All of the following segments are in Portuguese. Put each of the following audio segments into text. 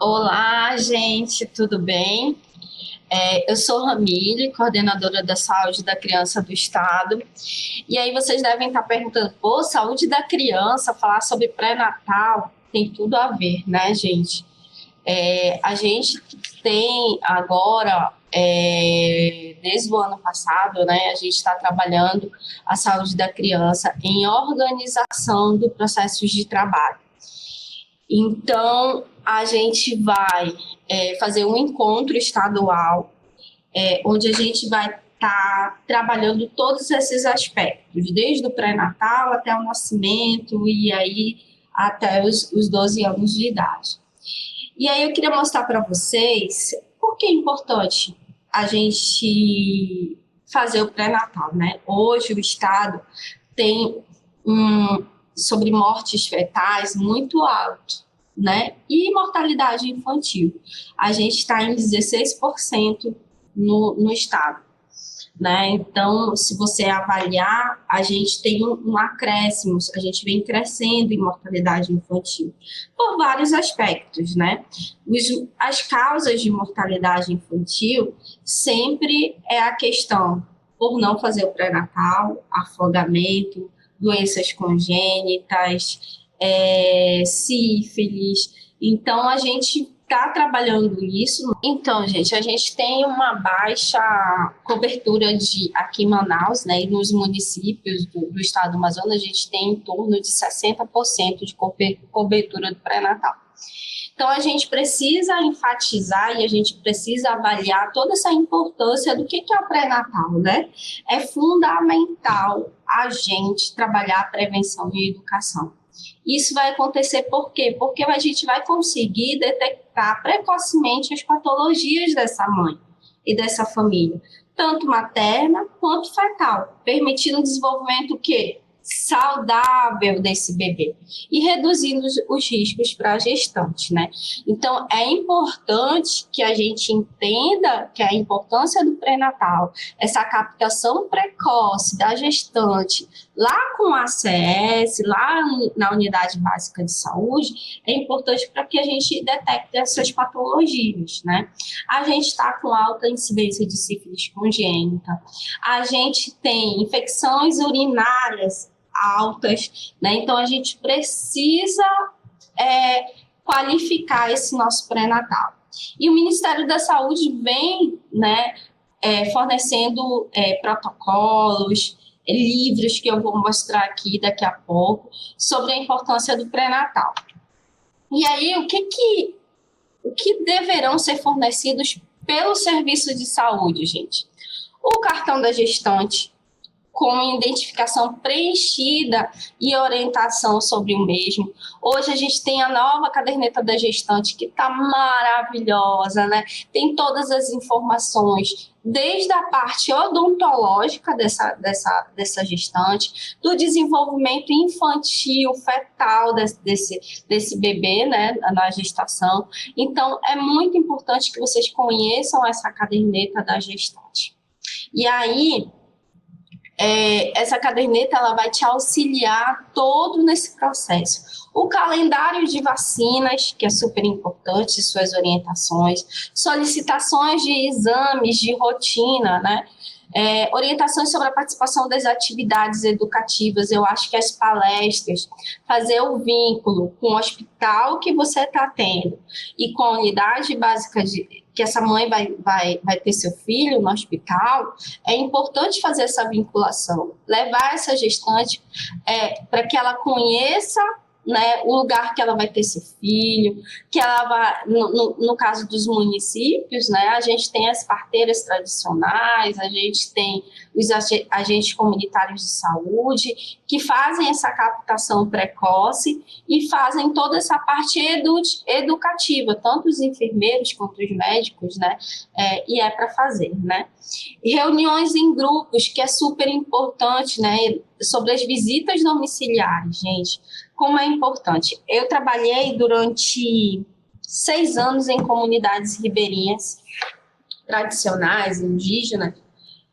Olá, gente, tudo bem? Eu sou Ramile, coordenadora da saúde da criança do estado. E aí vocês devem estar perguntando, pô, saúde da criança, falar sobre pré-natal, tem tudo a ver, né, gente? A gente tem agora, desde o ano passado, né, a gente está trabalhando a saúde da criança em organização do processos de trabalho. Então, a gente vai fazer um encontro estadual, onde a gente vai estar trabalhando todos esses aspectos, desde o pré-natal até o nascimento e aí até os 12 anos de idade. E aí eu queria mostrar para vocês por que é importante a gente fazer o pré-natal, né? Hoje o Estado tem um sobre mortes fetais muito alto, né? E mortalidade infantil. A gente está em 16% no estado, né? Então, se você avaliar, a gente tem um acréscimo, a gente vem crescendo em mortalidade infantil, por vários aspectos, né? As causas de mortalidade infantil sempre é a questão por não fazer o pré-natal, afogamento, doenças congênitas, sífilis. Então, a gente está trabalhando isso. Então, gente, a gente tem uma baixa cobertura aqui em Manaus, né, e nos municípios do estado do Amazonas, a gente tem em torno de 60% de cobertura do pré-natal. Então, a gente precisa enfatizar e a gente precisa avaliar toda essa importância do que é o pré-natal, né? É fundamental a gente trabalhar a prevenção e educação. Isso vai acontecer por quê? Porque a gente vai conseguir detectar precocemente as patologias dessa mãe e dessa família, tanto materna quanto fetal, permitindo o desenvolvimento o quê? Saudável desse bebê e reduzindo os riscos para a gestante, né? Então, é importante que a gente entenda que a importância do pré-natal, essa captação precoce da gestante, lá com a ACS, lá na Unidade Básica de Saúde, é importante para que a gente detecte essas patologias, né? A gente está com alta incidência de sífilis congênita, a gente tem infecções urinárias altas, né? Então a gente precisa qualificar esse nosso pré-natal. E o Ministério da Saúde vem, né, fornecendo protocolos, livros que eu vou mostrar aqui daqui a pouco sobre a importância do pré-natal. E aí o que deverão ser fornecidos pelo serviço de saúde, gente? O cartão da gestante, com identificação preenchida e orientação sobre o mesmo. Hoje a gente tem a nova caderneta da gestante, que está maravilhosa, né? Tem todas as informações, desde a parte odontológica dessa gestante, do desenvolvimento infantil, fetal desse bebê, né, na gestação. Então, é muito importante que vocês conheçam essa caderneta da gestante. E aí, essa caderneta ela vai te auxiliar todo nesse processo. O calendário de vacinas, que é super importante, suas orientações, solicitações de exames de rotina, né? Orientações sobre a participação das atividades educativas. Eu acho que as palestras, fazer o vínculo com o hospital que você está tendo e com a unidade básica que essa mãe vai ter seu filho no hospital, é importante fazer essa vinculação, levar essa gestante para que ela conheça, né, o lugar que ela vai ter seu filho, que ela vai, no caso dos municípios, né, a gente tem as parteiras tradicionais, a gente tem os agentes comunitários de saúde, que fazem essa captação precoce e fazem toda essa parte educativa, tanto os enfermeiros quanto os médicos, né, e para fazer, né. Reuniões em grupos, que é super importante, né, sobre as visitas domiciliares, gente, como é importante. Eu trabalhei durante 6 anos em comunidades ribeirinhas tradicionais, indígenas,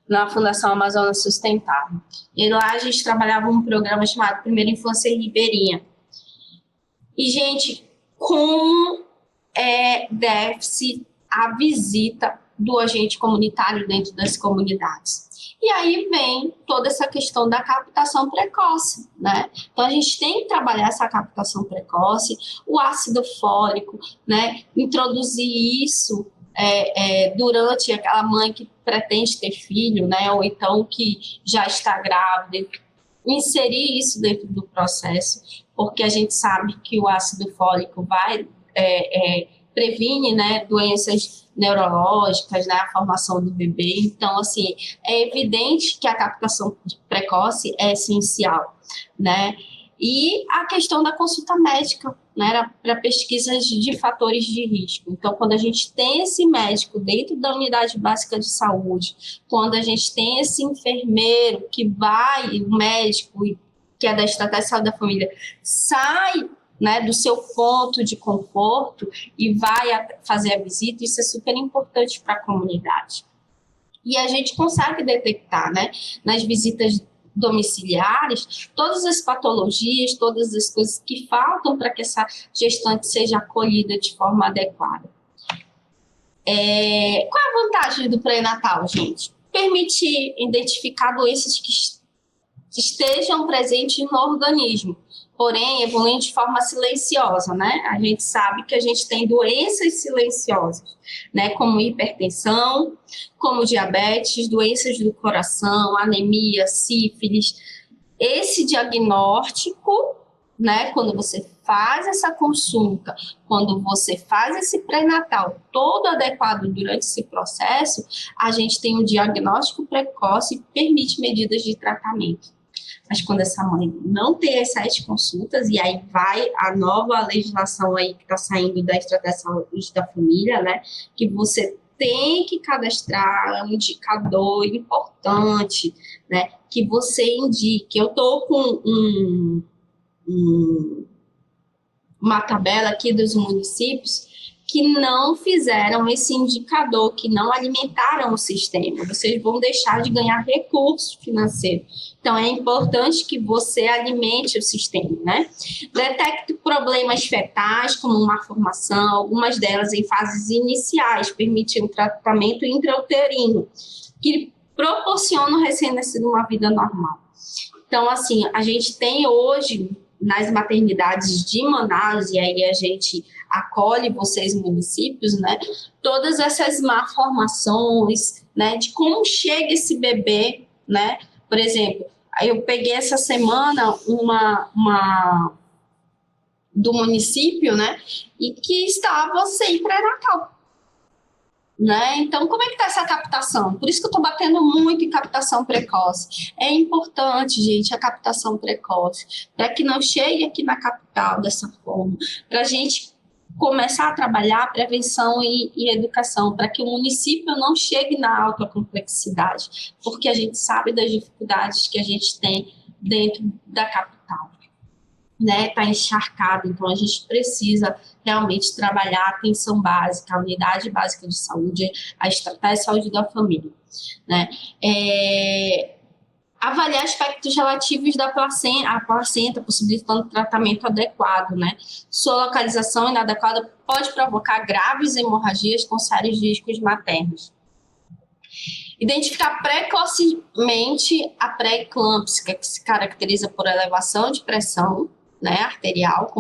na Fundação Amazonas Sustentável. E lá a gente trabalhava um programa chamado Primeira Infância Ribeirinha. E, gente, como deve-se a visita do agente comunitário dentro das comunidades. E aí vem toda essa questão da captação precoce, né? Então, a gente tem que trabalhar essa captação precoce, o ácido fólico, né? Introduzir isso durante aquela mãe que pretende ter filho, né? Ou então que já está grávida, inserir isso dentro do processo, porque a gente sabe que o ácido fólico vai previne, né, doenças neurológicas, né, a formação do bebê. Então, assim, é evidente que a captação precoce é essencial, né? E a questão da consulta médica, né, para pesquisas de fatores de risco. Então, quando a gente tem esse médico dentro da unidade básica de saúde, quando a gente tem esse enfermeiro que vai, o médico, que é da estratégia de saúde da família, sai, né, do seu ponto de conforto e vai fazer a visita, isso é super importante para a comunidade. E a gente consegue detectar, né, nas visitas domiciliares, todas as patologias, todas as coisas que faltam para que essa gestante seja acolhida de forma adequada. Qual é a vantagem do pré-natal, gente? Permite identificar doenças que estejam presentes no organismo, porém evoluem de forma silenciosa, né? A gente sabe que a gente tem doenças silenciosas, né? Como hipertensão, como diabetes, doenças do coração, anemia, sífilis. Esse diagnóstico, né? Quando você faz essa consulta, quando você faz esse pré-natal todo adequado durante esse processo, a gente tem um diagnóstico precoce e permite medidas de tratamento. Mas quando essa mãe não tem as 7 consultas, e aí vai a nova legislação aí que está saindo da estratégia de saúde da família, né? Que você tem que cadastrar um indicador importante, né? Que você indique. Eu estou com uma tabela aqui dos municípios que não fizeram esse indicador, que não alimentaram o sistema. Vocês vão deixar de ganhar recurso financeiro. Então, é importante que você alimente o sistema, né? Detecte problemas fetais, como uma formação, algumas delas em fases iniciais, permitir um tratamento intrauterino, que proporciona ao recém-nascido uma vida normal. Então, assim, a gente tem hoje, nas maternidades de Manaus, e aí a gente acolhe vocês, municípios, né? Todas essas malformações, né? De como chega esse bebê, né? Por exemplo, eu peguei essa semana uma do município, né? E que estava sem pré-natal. Né? Então, como é que está essa captação? Por isso que eu estou batendo muito em captação precoce. É importante, gente, a captação precoce, para que não chegue aqui na capital dessa forma, para a gente começar a trabalhar prevenção e educação, para que o município não chegue na alta complexidade, porque a gente sabe das dificuldades que a gente tem dentro da capital. Né, tá encharcado, então a gente precisa realmente trabalhar a atenção básica, a unidade básica de saúde, a estratégia de saúde da família, né? Avaliar aspectos relativos da placenta, possibilitando tratamento adequado, né? Sua localização inadequada pode provocar graves hemorragias com sérios riscos maternos. Identificar precocemente a pré-eclâmpsia, que se caracteriza por elevação de pressão, né, arterial,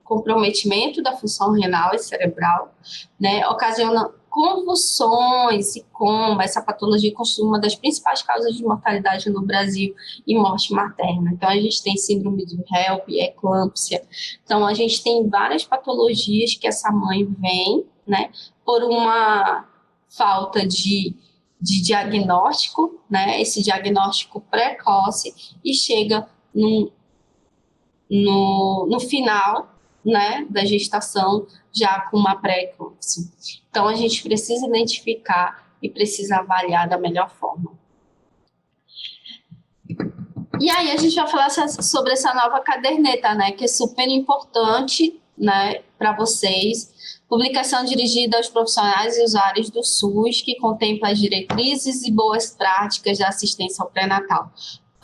comprometimento da função renal e cerebral, né, ocasiona convulsões e coma. Essa patologia constitui uma das principais causas de mortalidade no Brasil e morte materna. Então, a gente tem síndrome do HELP, eclâmpsia. Então, a gente tem várias patologias que essa mãe vem, né, por uma falta de diagnóstico, né, esse diagnóstico precoce, e chega no final, né, da gestação, já com uma pré-eclâmpsia. Então, a gente precisa identificar e precisa avaliar da melhor forma. E aí, a gente vai falar sobre essa nova caderneta, né, que é super importante, né, para vocês. Publicação dirigida aos profissionais e usuários do SUS, que contempla as diretrizes e boas práticas da assistência ao pré-natal,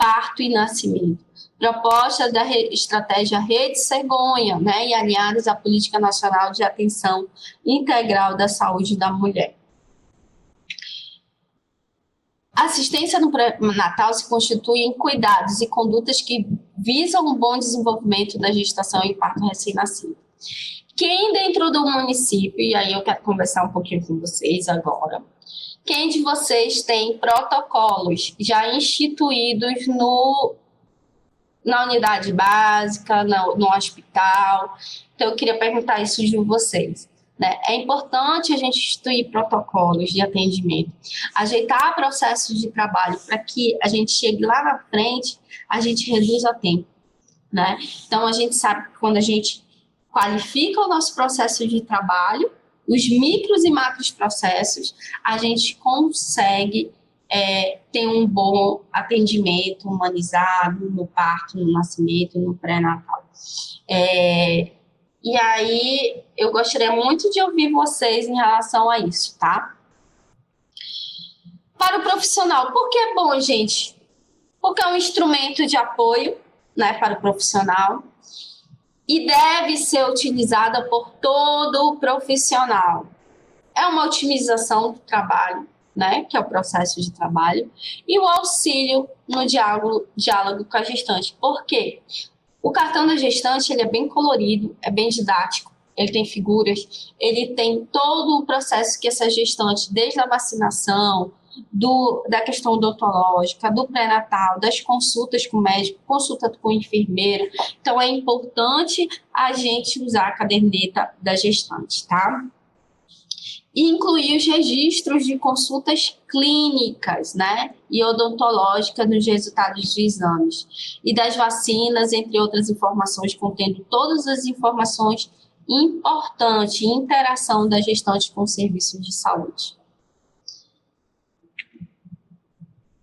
parto e nascimento. Propostas da estratégia Rede Cegonha, né, e aliadas à Política Nacional de Atenção Integral da Saúde da Mulher. A assistência no pré-natal se constitui em cuidados e condutas que visam um bom desenvolvimento da gestação e parto recém-nascido. Quem dentro do município, e aí eu quero conversar um pouquinho com vocês agora, quem de vocês tem protocolos já instituídos na unidade básica, no hospital? Então, eu queria perguntar isso de vocês. Né? É importante a gente instituir protocolos de atendimento, ajeitar processos de trabalho para que a gente chegue lá na frente, a gente reduza tempo. Né? Então, a gente sabe que quando a gente qualifica o nosso processo de trabalho, os micros e macros processos, a gente consegue ter um bom atendimento humanizado no parto, no nascimento, no pré-natal. E aí, eu gostaria muito de ouvir vocês em relação a isso, tá? Para o profissional, por que é bom, gente? Porque é um instrumento de apoio, né, para o profissional e deve ser utilizada por todo o profissional. É uma otimização do trabalho, né, que é o processo de trabalho, e o auxílio no diálogo com a gestante. Por quê? O cartão da gestante ele é bem colorido, é bem didático, ele tem figuras, ele tem todo o processo que essa gestante, desde a vacinação, da questão odontológica, do pré-natal, das consultas com o médico, consulta com o enfermeiro. Então, é importante a gente usar a caderneta da gestante, tá? E incluir os registros de consultas clínicas, né, e odontológicas nos resultados de exames e das vacinas, entre outras informações, contendo todas as informações importantes, interação da gestante com o serviço de saúde.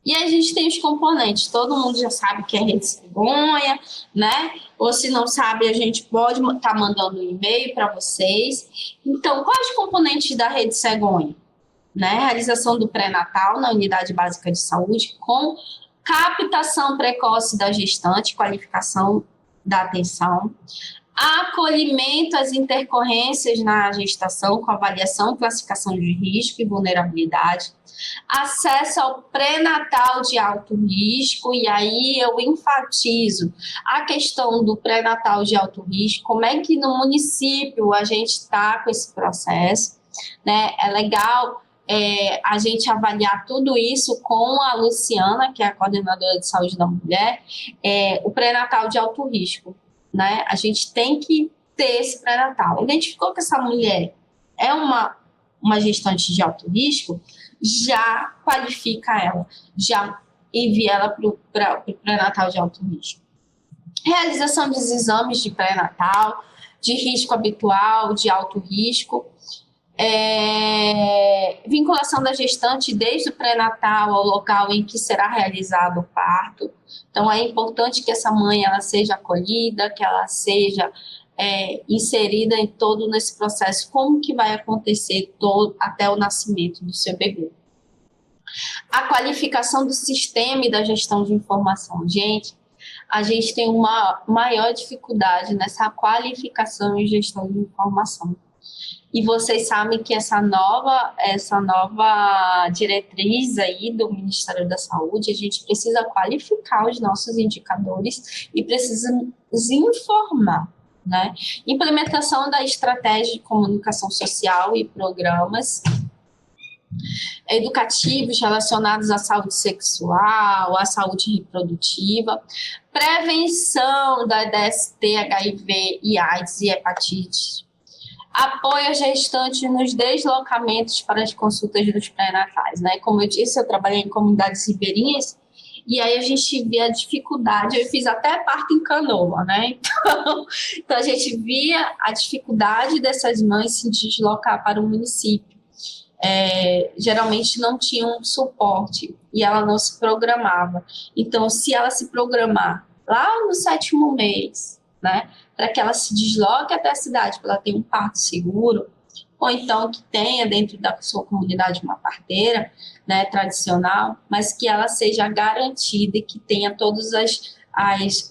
E a gente tem os componentes, todo mundo já sabe que é Rede Cegonha, né? Ou se não sabe, a gente pode estar mandando um e-mail para vocês. Então, quais os componentes da Rede Cegonha? Né? Realização do pré-natal na unidade básica de saúde, com captação precoce da gestante, qualificação da atenção, acolhimento às intercorrências na gestação, com avaliação, classificação de risco e vulnerabilidade, acesso ao pré-natal de alto risco, e aí eu enfatizo a questão do pré-natal de alto risco, como é que no município a gente está com esse processo, né? É legal a gente avaliar tudo isso com a Luciana, que é a coordenadora de saúde da mulher, o pré-natal de alto risco, né? A gente tem que ter esse pré-natal. Identificou que essa mulher é uma gestante de alto risco, já qualifica ela, já envia ela para o pré-natal de alto risco. Realização dos exames de pré-natal, de risco habitual, de alto risco, vinculação da gestante desde o pré-natal ao local em que será realizado o parto. Então, é importante que essa mãe ela seja acolhida, que ela seja inserida em todo nesse processo, como que vai acontecer até o nascimento do seu bebê. A qualificação do sistema e da gestão de informação. Gente, a gente tem uma maior dificuldade nessa qualificação e gestão de informação. E vocês sabem que essa nova diretriz aí do Ministério da Saúde, a gente precisa qualificar os nossos indicadores e precisa nos informar, né? Implementação da estratégia de comunicação social e programas educativos relacionados à saúde sexual, à saúde reprodutiva, prevenção da DST, HIV e AIDS e hepatite, apoio à gestante nos deslocamentos para as consultas dos pré-natais, né? Como eu disse, eu trabalhei em comunidades ribeirinhas e aí a gente via a dificuldade, eu fiz até parto em canoa, né? Então a gente via a dificuldade dessas mães se deslocar para o município. Geralmente não tinha um suporte e ela não se programava. Então, se ela se programar lá no 7º mês, né, para que ela se desloque até a cidade, para ela ter um parto seguro, ou então que tenha dentro da sua comunidade uma parteira, né, tradicional, mas que ela seja garantida e que tenha todos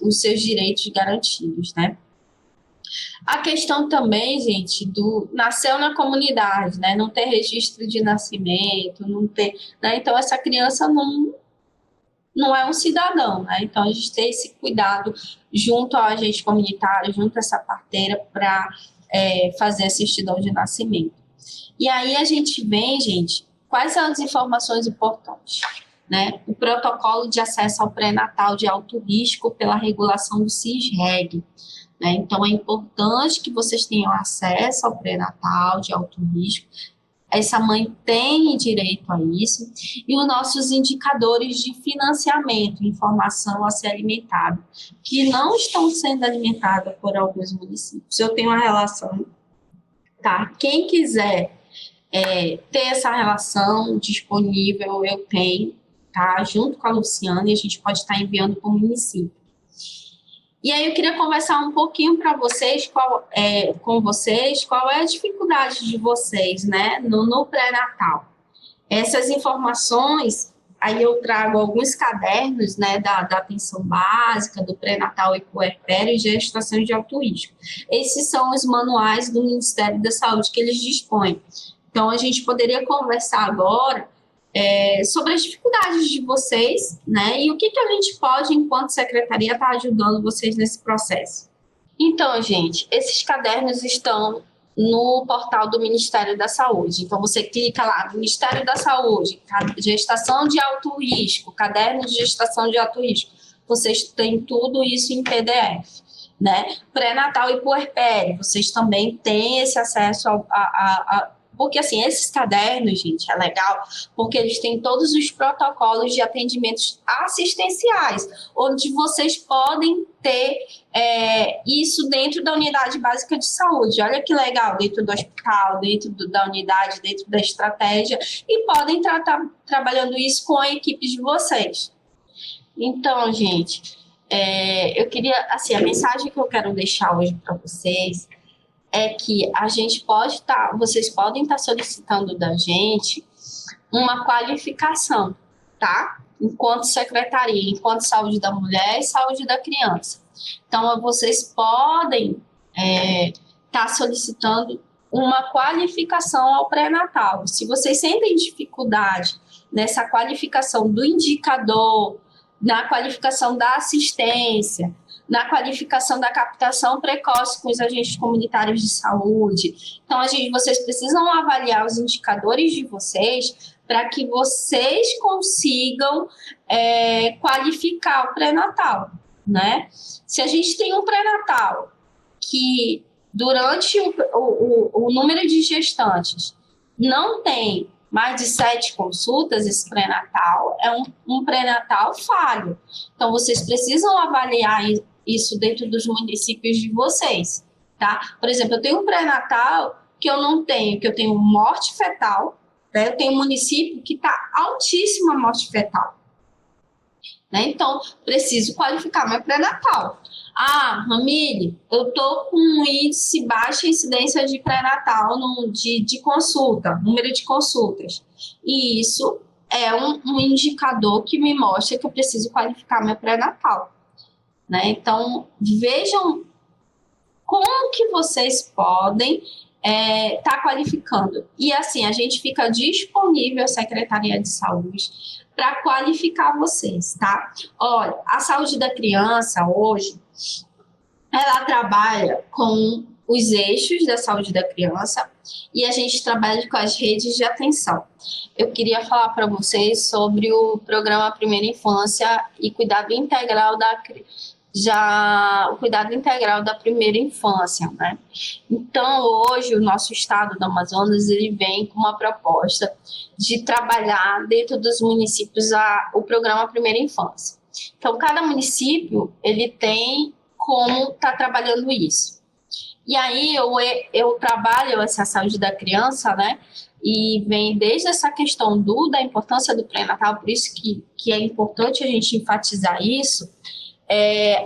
os seus direitos garantidos, né? A questão também, gente, do nasceu na comunidade, né? Não ter registro de nascimento, não ter, né? Então essa criança não é um cidadão, né? Então a gente tem esse cuidado junto ao agente comunitário, junto a essa parteira para fazer a certidão de nascimento. E aí a gente vem, gente, quais são as informações importantes? Né? O protocolo de acesso ao pré-natal de alto risco pela regulação do CISREG. Né? Então, é importante que vocês tenham acesso ao pré-natal de alto risco. Essa mãe tem direito a isso. E os nossos indicadores de financiamento, informação a ser alimentada, que não estão sendo alimentados por alguns municípios. Eu tenho uma relação, tá? Quem quiser ter essa relação disponível, eu tenho, tá? Junto com a Luciana, e a gente pode estar enviando para o município. E aí eu queria conversar um pouquinho para vocês, com vocês, qual é a dificuldade de vocês, né, no pré-natal. Essas informações, aí eu trago alguns cadernos, né, da atenção básica, do pré-natal e puerpério e gestação de alto risco. Esses são os manuais do Ministério da Saúde que eles dispõem. Então, a gente poderia conversar agora sobre as dificuldades de vocês, né? E o que a gente pode, enquanto secretaria, estar ajudando vocês nesse processo. Então, gente, esses cadernos estão no portal do Ministério da Saúde. Então, você clica lá, Ministério da Saúde, gestação de alto risco, caderno de gestação de alto risco. Vocês têm tudo isso em PDF. Né? Pré-natal e puerpério, vocês também têm esse acesso porque, assim, esses cadernos, gente, é legal, porque eles têm todos os protocolos de atendimentos assistenciais, onde vocês podem ter isso dentro da unidade básica de saúde. Olha que legal, dentro do hospital, dentro da unidade, dentro da estratégia, e podem trabalhando isso com a equipe de vocês. Então, gente, eu queria, assim, a mensagem que eu quero deixar hoje para vocês é que a gente vocês podem estar solicitando da gente uma qualificação, tá? Enquanto secretaria, enquanto saúde da mulher e saúde da criança. Então, vocês podem estar solicitando uma qualificação ao pré-natal. Se vocês sentem dificuldade nessa qualificação do indicador, na qualificação da assistência, na qualificação da captação precoce com os agentes comunitários de saúde. Então, vocês precisam avaliar os indicadores de vocês para que vocês consigam qualificar o pré-natal, né? Se a gente tem um pré-natal que, durante o número de gestantes, não tem mais de 7 consultas, esse pré-natal é um pré-natal falho. Então, vocês precisam avaliar isso dentro dos municípios de vocês, tá? Por exemplo, eu tenho um pré-natal que eu não tenho, que eu tenho morte fetal, né? Eu tenho um município que está altíssima a morte fetal, né? Então, preciso qualificar meu pré-natal. Ramile, eu tô com um índice, baixa incidência de pré-natal de consulta, número de consultas. E isso é um indicador que me mostra que eu preciso qualificar meu pré-natal. Né? Então, vejam como que vocês podem estar qualificando. E assim, a gente fica disponível à Secretaria de Saúde para qualificar vocês, tá? Olha, a saúde da criança hoje, ela trabalha com os eixos da saúde da criança e a gente trabalha com as redes de atenção. Eu queria falar para vocês sobre o programa Primeira Infância e Cuidado Integral o cuidado integral da primeira infância, né? Então, hoje, o nosso estado do Amazonas, ele vem com uma proposta de trabalhar dentro dos municípios o programa Primeira Infância. Então, cada município, ele tem como tá trabalhando isso. E aí, eu trabalho essa saúde da criança, né? E vem desde essa questão da importância do pré-natal, por isso que é importante a gente enfatizar isso,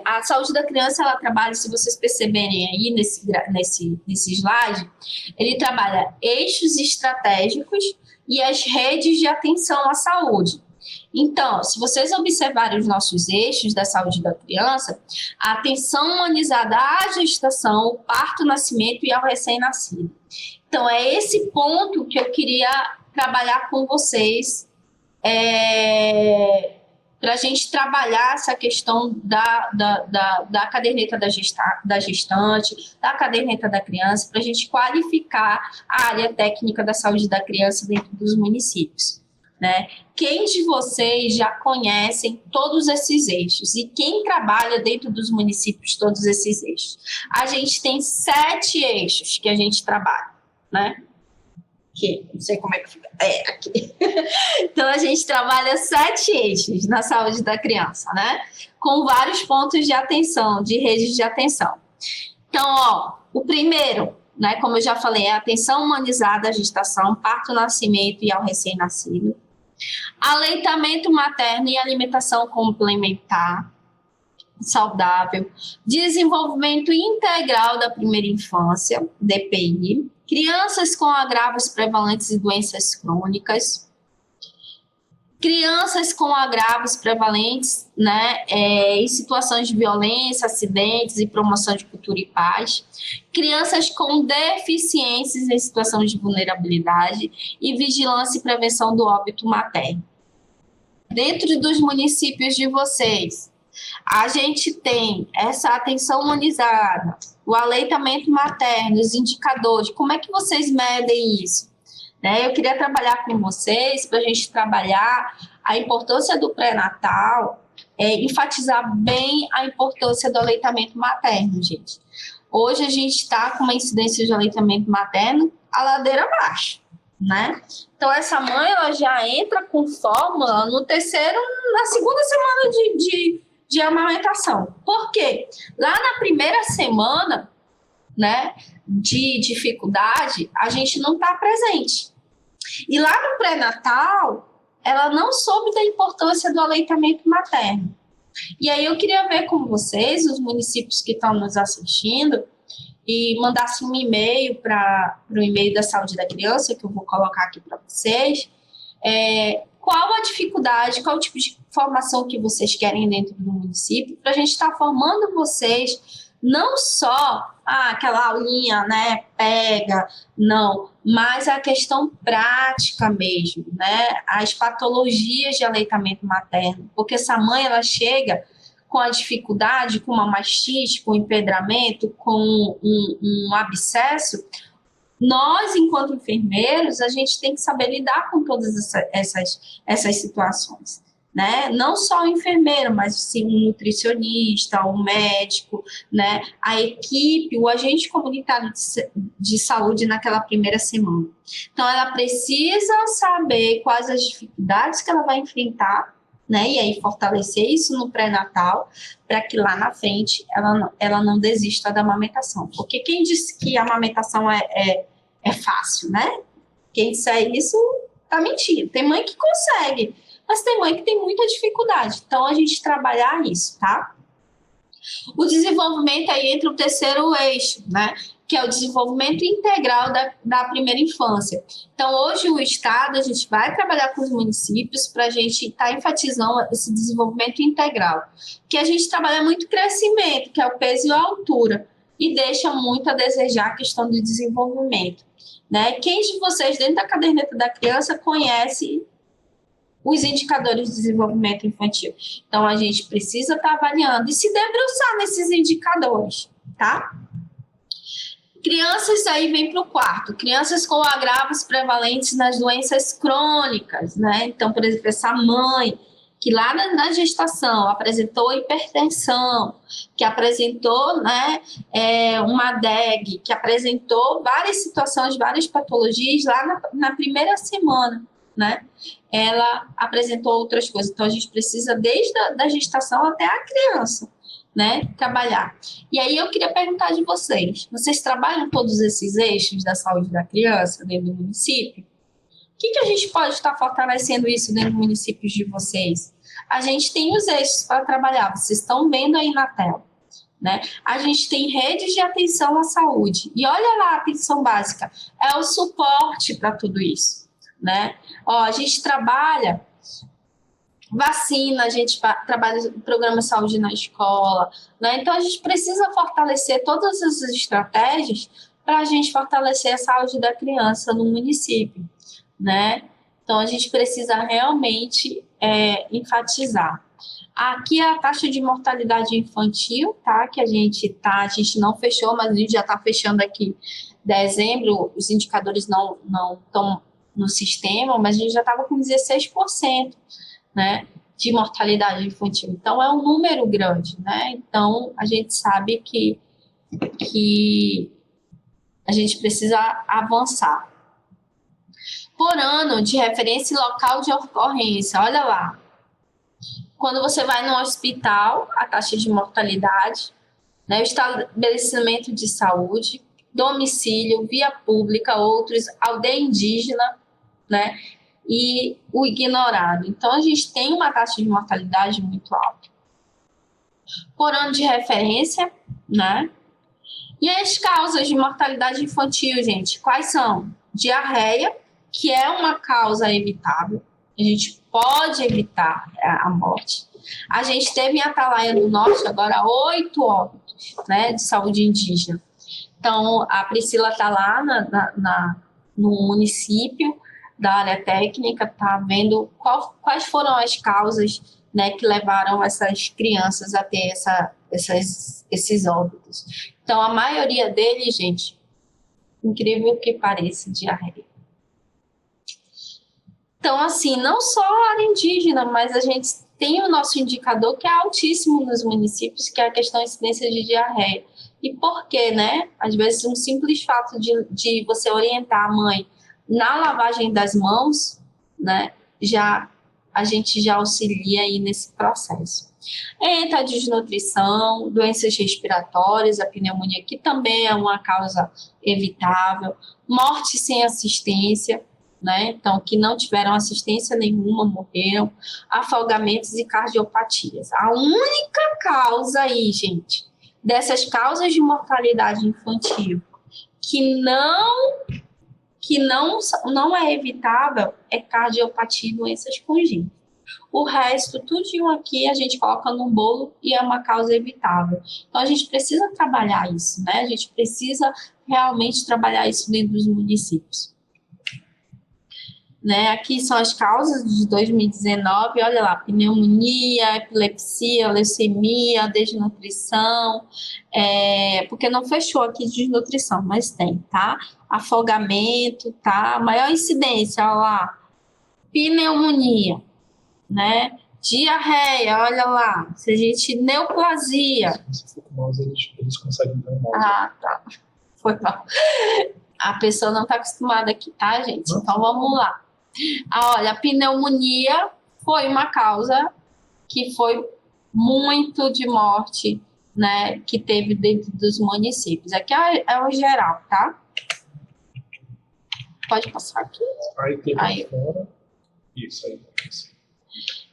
A saúde da criança, ela trabalha, se vocês perceberem aí nesse slide, ele trabalha eixos estratégicos e as redes de atenção à saúde. Então, se vocês observarem os nossos eixos da saúde da criança, a atenção humanizada à gestação, o parto, o nascimento e ao recém-nascido. Então, é esse ponto que eu queria trabalhar com vocês, para a gente trabalhar essa questão da caderneta da gestante, da caderneta da criança, para a gente qualificar a área técnica da saúde da criança dentro dos municípios, né? Quem de vocês já conhecem todos esses eixos? E quem trabalha dentro dos municípios todos esses eixos? A gente tem 7 eixos que a gente trabalha, né? Aqui, não sei como é que fica. Aqui. Então, a gente trabalha 7 eixos na saúde da criança, né? Com vários pontos de atenção, de redes de atenção. Então, o primeiro, né, como eu já falei, é a atenção humanizada à gestação, parto, nascimento e ao recém-nascido. Aleitamento materno e alimentação complementar saudável, desenvolvimento integral da primeira infância, DPI, crianças com agravos prevalentes e doenças crônicas, crianças com agravos prevalentes, né, em situações de violência, acidentes e promoção de cultura e paz, crianças com deficiências em situação de vulnerabilidade e vigilância e prevenção do óbito materno. Dentro dos municípios de vocês, a gente tem essa atenção humanizada, o aleitamento materno, os indicadores. Como é que vocês medem isso? Né? Eu queria trabalhar com vocês para a gente trabalhar a importância do pré-natal, enfatizar bem a importância do aleitamento materno, gente. Hoje a gente está com uma incidência de aleitamento materno a ladeira abaixo, né? Então, essa mãe ela já entra com fórmula na segunda semana de amamentação. Por quê? Lá na primeira semana, né, de dificuldade, a gente não está presente. E lá no pré-natal, ela não soube da importância do aleitamento materno. E aí eu queria ver com vocês, os municípios que estão nos assistindo, e mandasse um e-mail para o e-mail da saúde da criança, que eu vou colocar aqui para vocês, qual a dificuldade, qual o tipo de formação que vocês querem dentro do município, para a gente estar formando vocês, não só aquela aulinha, né, pega, não, mas a questão prática mesmo, né, as patologias de aleitamento materno, porque essa mãe, ela chega com a dificuldade, com uma mastite, com empedramento, com um abscesso. Nós, enquanto enfermeiros, a gente tem que saber lidar com todas essas situações, né? Não só o enfermeiro, mas sim um nutricionista, um médico, né? A equipe, o agente comunitário de saúde naquela primeira semana. Então, ela precisa saber quais as dificuldades que ela vai enfrentar, né? E aí fortalecer isso no pré-natal, para que lá na frente ela não desista da amamentação. Porque quem disse que a amamentação é fácil, né? Quem disser isso tá mentindo. Tem mãe que consegue, mas tem mãe que tem muita dificuldade. Então, a gente trabalhar isso, tá? O desenvolvimento aí entra o terceiro eixo, né? Que é o desenvolvimento integral da primeira infância. Então, hoje o Estado, a gente vai trabalhar com os municípios para a gente estar enfatizando esse desenvolvimento integral. Que a gente trabalha muito crescimento, que é o peso e a altura, e deixa muito a desejar a questão do desenvolvimento, né? Quem de vocês, dentro da caderneta da criança, conhece os indicadores de desenvolvimento infantil? Então, a gente precisa estar avaliando e se debruçar nesses indicadores, tá? Crianças, aí vem para o quarto, crianças com agravos prevalentes nas doenças crônicas, né? Então, por exemplo, essa mãe que lá na gestação apresentou hipertensão, que apresentou, né, uma DEG, que apresentou várias situações, várias patologias lá na primeira semana, né? Ela apresentou outras coisas. Então, a gente precisa, desde a gestação até a criança, né, trabalhar. E aí eu queria perguntar de vocês trabalham todos esses eixos da saúde da criança dentro do município? O que a gente pode estar fortalecendo isso dentro dos municípios de vocês? a gente tem os eixos para trabalhar, vocês estão vendo aí na tela, né? A gente tem redes de atenção à saúde. E olha lá a atenção básica, é o suporte para tudo isso, né? Ó, a gente trabalha vacina, a gente trabalha o programa de saúde na escola, né? Então, a gente precisa fortalecer todas as estratégias para a gente fortalecer a saúde da criança no município, né? Então, a gente precisa realmente enfatizar. Aqui é a taxa de mortalidade infantil, tá? Que a gente não fechou, mas a gente já está fechando aqui dezembro, os indicadores não estão no sistema, mas a gente já estava com 16%, né, de mortalidade infantil. Então, é um número grande, né? Então, a gente sabe que a gente precisa avançar. Por ano de referência e local de ocorrência, olha lá. Quando você vai no hospital, a taxa de mortalidade, né, o estabelecimento de saúde, domicílio, via pública, outros, aldeia indígena, né, e o ignorado. Então, a gente tem uma taxa de mortalidade muito alta. Por ano de referência, né? E as causas de mortalidade infantil, gente, quais são? Diarreia, que é uma causa evitável. A gente pode evitar a morte. A gente teve em Atalaia do Norte agora 8 óbitos, né, de saúde indígena. Então, a Priscila está lá no município da área técnica, está vendo quais foram as causas, né, que levaram essas crianças a ter esses óbitos. Então, a maioria deles, gente, incrível que pareça, diarreia. Então, assim, não só a área indígena, mas a gente tem o nosso indicador que é altíssimo nos municípios, que é a questão da incidência de diarreia. E por quê, né? Às vezes, um simples fato de você orientar a mãe na lavagem das mãos, né? A gente já auxilia aí nesse processo. Entra a desnutrição, doenças respiratórias, a pneumonia, que também é uma causa evitável, morte sem assistência, né? Então, que não tiveram assistência nenhuma, morreram, afogamentos e cardiopatias. A única causa aí, gente, dessas causas de mortalidade infantil que não é evitável é cardiopatia e doenças congênitas. O resto, tudinho aqui, a gente coloca no bolo e é uma causa evitável. Então, a gente precisa trabalhar isso, né? A gente precisa realmente trabalhar isso dentro dos municípios. Né? Aqui são as causas de 2019, olha lá, pneumonia, epilepsia, leucemia, desnutrição, porque não fechou aqui desnutrição, mas tem, tá? Afogamento, tá? Maior incidência, olha lá, pneumonia, né? Diarreia, olha lá, se a gente, neoplasia. Se for com mouse, eles conseguem ver o mouse. Ah, tá, foi mal. A pessoa não está acostumada aqui, tá, gente? Então, vamos lá. Olha, a pneumonia foi uma causa que foi muito de morte, né, que teve dentro dos municípios. Aqui é o geral, tá? Pode passar aqui. Aí tem fora. Isso aí.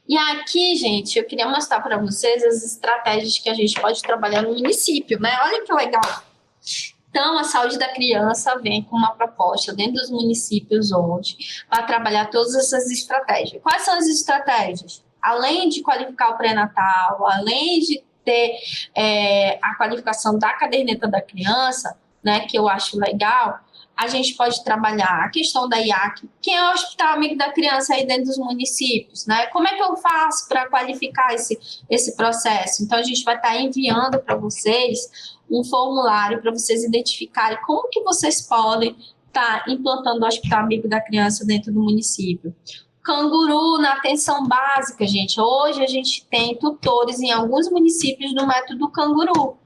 E aqui, gente, eu queria mostrar para vocês as estratégias que a gente pode trabalhar no município, né? Olha que legal. Então, a saúde da criança vem com uma proposta dentro dos municípios hoje para trabalhar todas essas estratégias. Quais são as estratégias? Além de qualificar o pré-natal, além de ter a qualificação da caderneta da criança, né, que eu acho legal, a gente pode trabalhar a questão da IAC, que é o Hospital Amigo da Criança aí dentro dos municípios, né? Como é que eu faço para qualificar esse processo? Então, a gente vai estar enviando para vocês um formulário para vocês identificarem como que vocês podem estar implantando o Hospital Amigo da Criança dentro do município. Canguru na atenção básica, gente. Hoje a gente tem tutores em alguns municípios do método Canguru.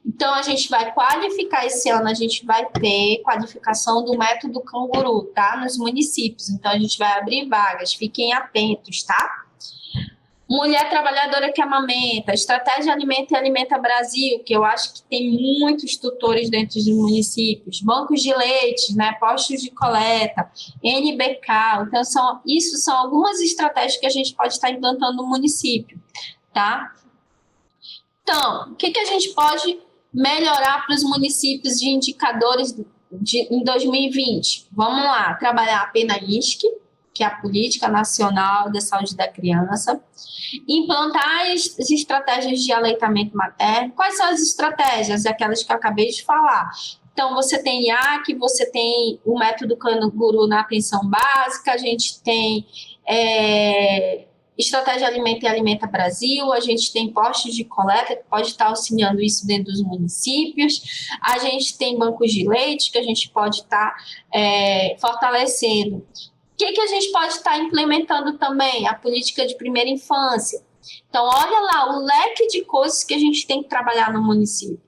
Então, a gente vai qualificar esse ano, a gente vai ter qualificação do método Canguru, tá? Nos municípios. Então, a gente vai abrir vagas, fiquem atentos, tá? Mulher trabalhadora que amamenta, estratégia Alimenta e Alimenta Brasil, que eu acho que tem muitos tutores dentro dos municípios, bancos de leite, né, postos de coleta, NBK. Então, isso são algumas estratégias que a gente pode estar implantando no município, tá? Então, o que a gente pode melhorar para os municípios de indicadores em 2020? Vamos lá, trabalhar a PNAISC, que é a Política Nacional da Saúde da Criança, implantar as estratégias de aleitamento materno. Quais são as estratégias? Aquelas que eu acabei de falar. Então, você tem IAC, você tem o método Canguru na atenção básica, a gente tem estratégia Alimenta e Alimenta Brasil, a gente tem postos de coleta que pode estar auxiliando isso dentro dos municípios, a gente tem bancos de leite que a gente pode estar fortalecendo. O que a gente pode estar implementando também? A política de primeira infância. Então, olha lá o leque de coisas que a gente tem que trabalhar no município.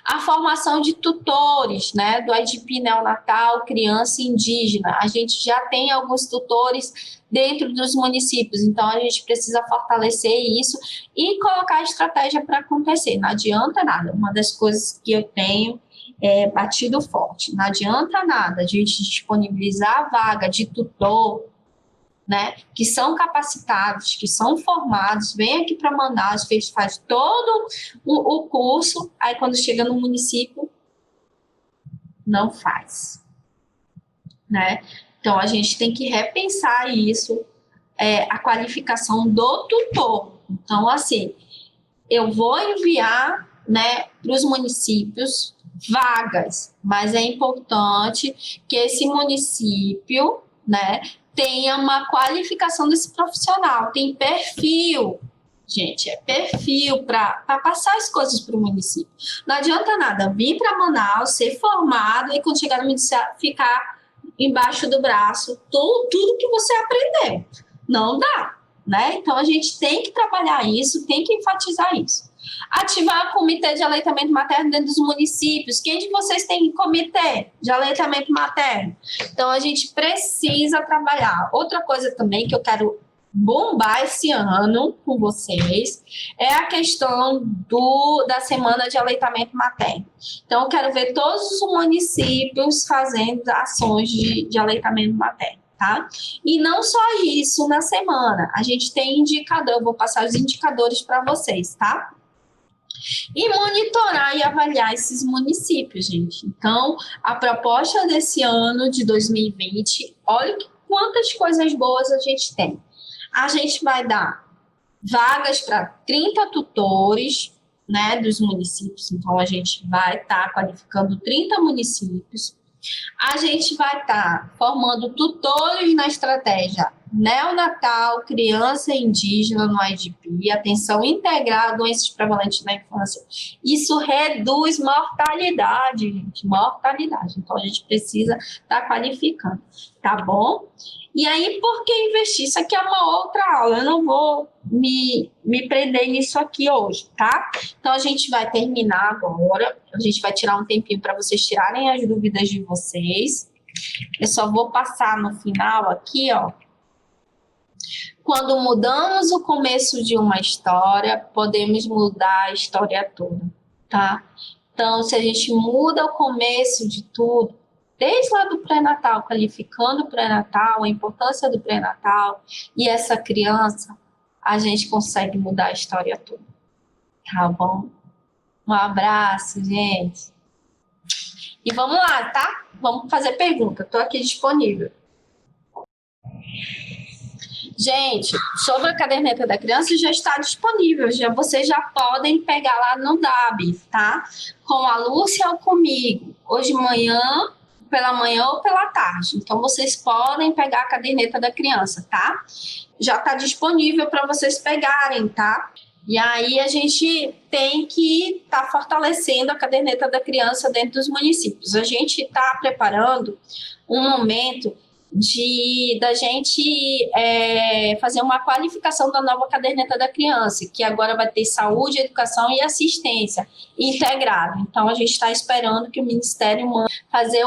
A formação de tutores, né, do IDP neonatal, criança e indígena. A gente já tem alguns tutores dentro dos municípios, então a gente precisa fortalecer isso e colocar a estratégia para acontecer. Não adianta nada. Uma das coisas que eu tenho batido forte. Não adianta nada a gente disponibilizar a vaga de tutor, né, que são capacitados, que são formados, vem aqui para Manaus, faz todo o curso, aí quando chega no município, não faz, né? Então, a gente tem que repensar isso, a qualificação do tutor. Então, assim, eu vou enviar, né, para os municípios vagas, mas é importante que esse município, né, tenha uma qualificação desse profissional, tem perfil, gente, é perfil para passar as coisas para o município. Não adianta nada vir para Manaus, ser formado e quando chegar no município ficar embaixo do braço tudo que você aprendeu. Não dá, né? Então a gente tem que trabalhar isso, tem que enfatizar isso. Ativar o comitê de aleitamento materno dentro dos municípios. Quem de vocês tem comitê de aleitamento materno? Então, a gente precisa trabalhar. Outra coisa também que eu quero bombar esse ano com vocês é a questão da semana de aleitamento materno. Então, eu quero ver todos os municípios fazendo ações de aleitamento materno. Tá? E não só isso na semana. A gente tem indicador, eu vou passar os indicadores para vocês, tá? E monitorar e avaliar esses municípios, gente. Então, a proposta desse ano de 2020, olha quantas coisas boas a gente tem. A gente vai dar vagas para 30 tutores, né, dos municípios. Então, a gente vai estar qualificando 30 municípios. A gente vai estar formando tutores na estratégia neonatal, criança indígena no IDP, atenção integral a doenças prevalentes na infância. Isso reduz mortalidade, gente, mortalidade. Então, a gente precisa estar qualificando, tá bom? E aí, por que investir? Isso aqui é uma outra aula, eu não vou me prender nisso aqui hoje, tá? Então, a gente vai terminar agora, a gente vai tirar um tempinho para vocês tirarem as dúvidas de vocês. Eu só vou passar no final aqui, ó. Quando mudamos o começo de uma história, podemos mudar a história toda, tá? Então, se a gente muda o começo de tudo, desde lá do pré-natal, qualificando o pré-natal, a importância do pré-natal e essa criança, a gente consegue mudar a história toda, tá bom? Um abraço, gente. E vamos lá, tá? Vamos fazer pergunta, estou aqui disponível. Gente, sobre a caderneta da criança já está disponível, vocês já podem pegar lá no DAB, tá? Com a Lúcia ou comigo, hoje pela manhã ou pela tarde. Então, vocês podem pegar a caderneta da criança, tá? Já está disponível para vocês pegarem, tá? E aí, a gente tem que estar fortalecendo a caderneta da criança dentro dos municípios. A gente está preparando um momento da gente fazer uma qualificação da nova caderneta da criança, que agora vai ter saúde, educação e assistência integrado. Então, a gente está esperando que o Ministério mande fazer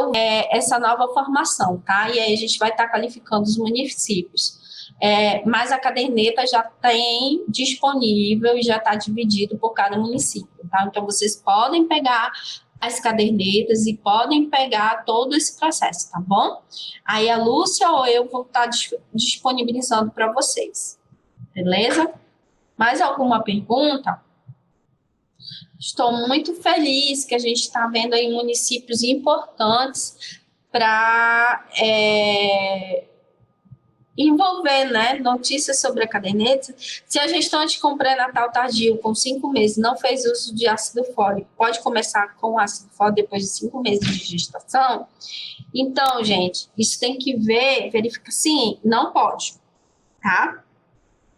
essa nova formação, tá? E aí a gente vai estar qualificando os municípios. mas a caderneta já tem disponível e já está dividido por cada município, tá? Então, vocês podem pegar as cadernetas e podem pegar todo esse processo, tá bom? Aí a Lúcia ou eu vou estar disponibilizando para vocês, beleza? Mais alguma pergunta? Estou muito feliz que a gente está vendo aí municípios importantes para envolver, né, notícias sobre a caderneta. Se a gestante com pré-natal tardio com 5 meses não fez uso de ácido fólico, pode começar com ácido fólico depois de 5 meses de gestação? Então, gente, isso tem que verificar. Sim, não pode, tá?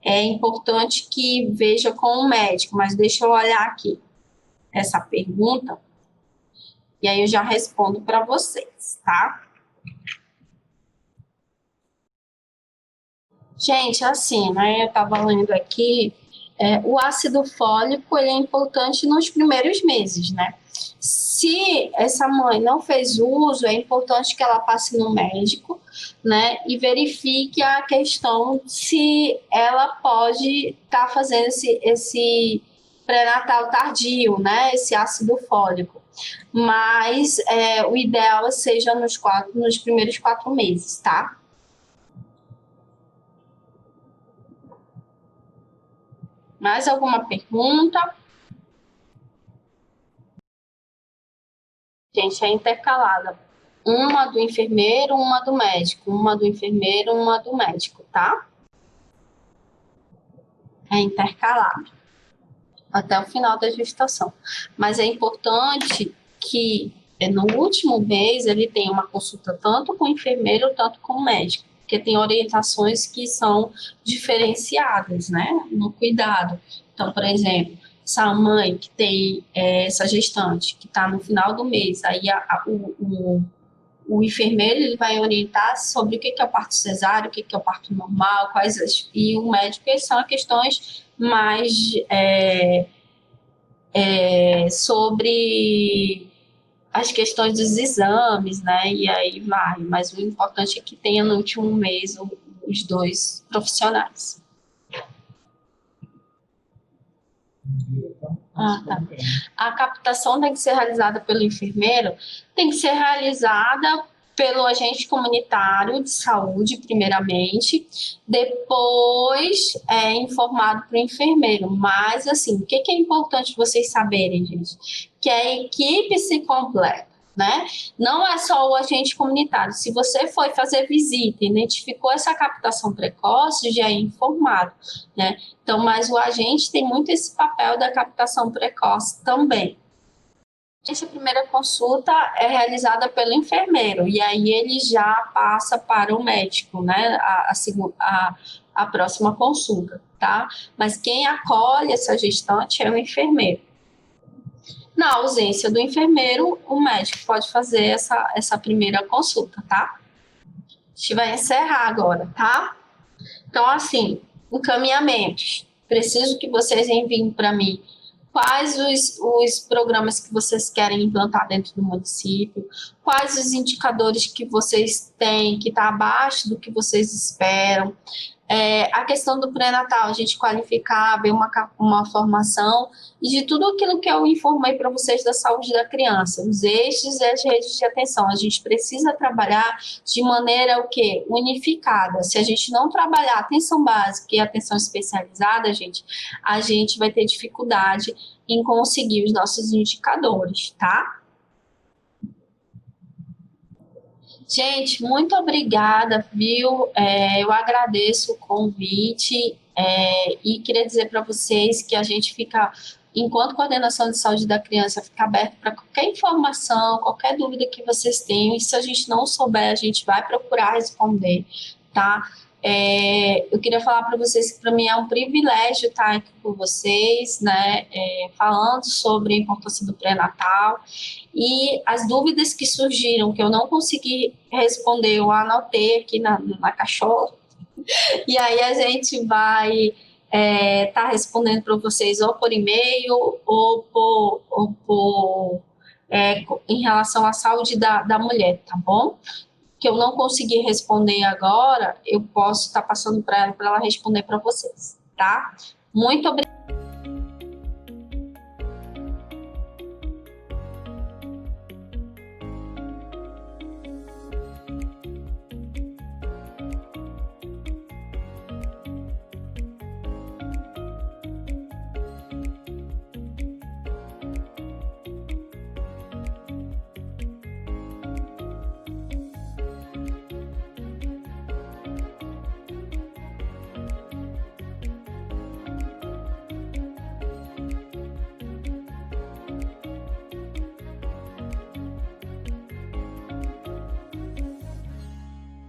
É importante que veja com o médico, mas deixa eu olhar aqui essa pergunta e aí eu já respondo para vocês, tá? Gente, assim, né, eu estava lendo aqui, o ácido fólico, ele é importante nos primeiros meses, né? Se essa mãe não fez uso, é importante que ela passe no médico, né, e verifique a questão se ela pode estar fazendo esse pré-natal tardio, né, esse ácido fólico. Mas o ideal seja nos primeiros 4 meses, tá? Mais alguma pergunta? Gente, é intercalada. Uma do enfermeiro, uma do médico. Uma do enfermeiro, uma do médico, tá? É intercalado. Até o final da gestação. Mas é importante que no último mês ele tenha uma consulta tanto com o enfermeiro, tanto com o médico. Porque tem orientações que são diferenciadas, né? No cuidado. Então, por exemplo, essa mãe que tem essa gestante que está no final do mês, aí o enfermeiro ele vai orientar sobre o que é o parto cesáreo, o que é o parto normal, e o médico são as questões mais sobre as questões dos exames, né? E aí vai. Mas o importante é que tenha no último mês os dois profissionais. Tá. A captação tem que ser realizada pelo enfermeiro, tem que ser realizada pelo agente comunitário de saúde, primeiramente, depois informado para o enfermeiro. Mas, assim, o que é importante vocês saberem, gente? Que a equipe se completa, né? Não é só o agente comunitário. Se você foi fazer visita e identificou essa captação precoce, já é informado, né? Então, mas o agente tem muito esse papel da captação precoce também. A primeira consulta é realizada pelo enfermeiro e aí ele já passa para o médico, né? A próxima consulta, tá? Mas quem acolhe essa gestante é o enfermeiro. Na ausência do enfermeiro, o médico pode fazer essa primeira consulta, tá? A gente vai encerrar agora, tá? Então, assim, encaminhamentos. Preciso que vocês enviem para mim quais os programas que vocês querem implantar dentro do município, quais os indicadores que vocês têm que está abaixo do que vocês esperam. A questão do pré-natal, a gente qualificar, ver uma formação e de tudo aquilo que eu informei para vocês da saúde da criança, os eixos e as redes de atenção. A gente precisa trabalhar de maneira o quê? Unificada. Se a gente não trabalhar atenção básica e atenção especializada, a gente vai ter dificuldade em conseguir os nossos indicadores, tá? Gente, muito obrigada, viu? Eu agradeço o convite e queria dizer para vocês que a gente fica, enquanto coordenação de saúde da criança, fica aberto para qualquer informação, qualquer dúvida que vocês tenham, e se a gente não souber, a gente vai procurar responder, tá? Eu queria falar para vocês que para mim é um privilégio estar aqui com vocês, né, falando sobre a importância do pré-natal e as dúvidas que surgiram que eu não consegui responder, eu anotei aqui na caixola e aí a gente vai estar respondendo para vocês ou por e-mail ou em relação à saúde da mulher, tá bom? que eu não consegui responder agora, eu posso estar passando para ela responder para vocês, tá? Muito obrigada.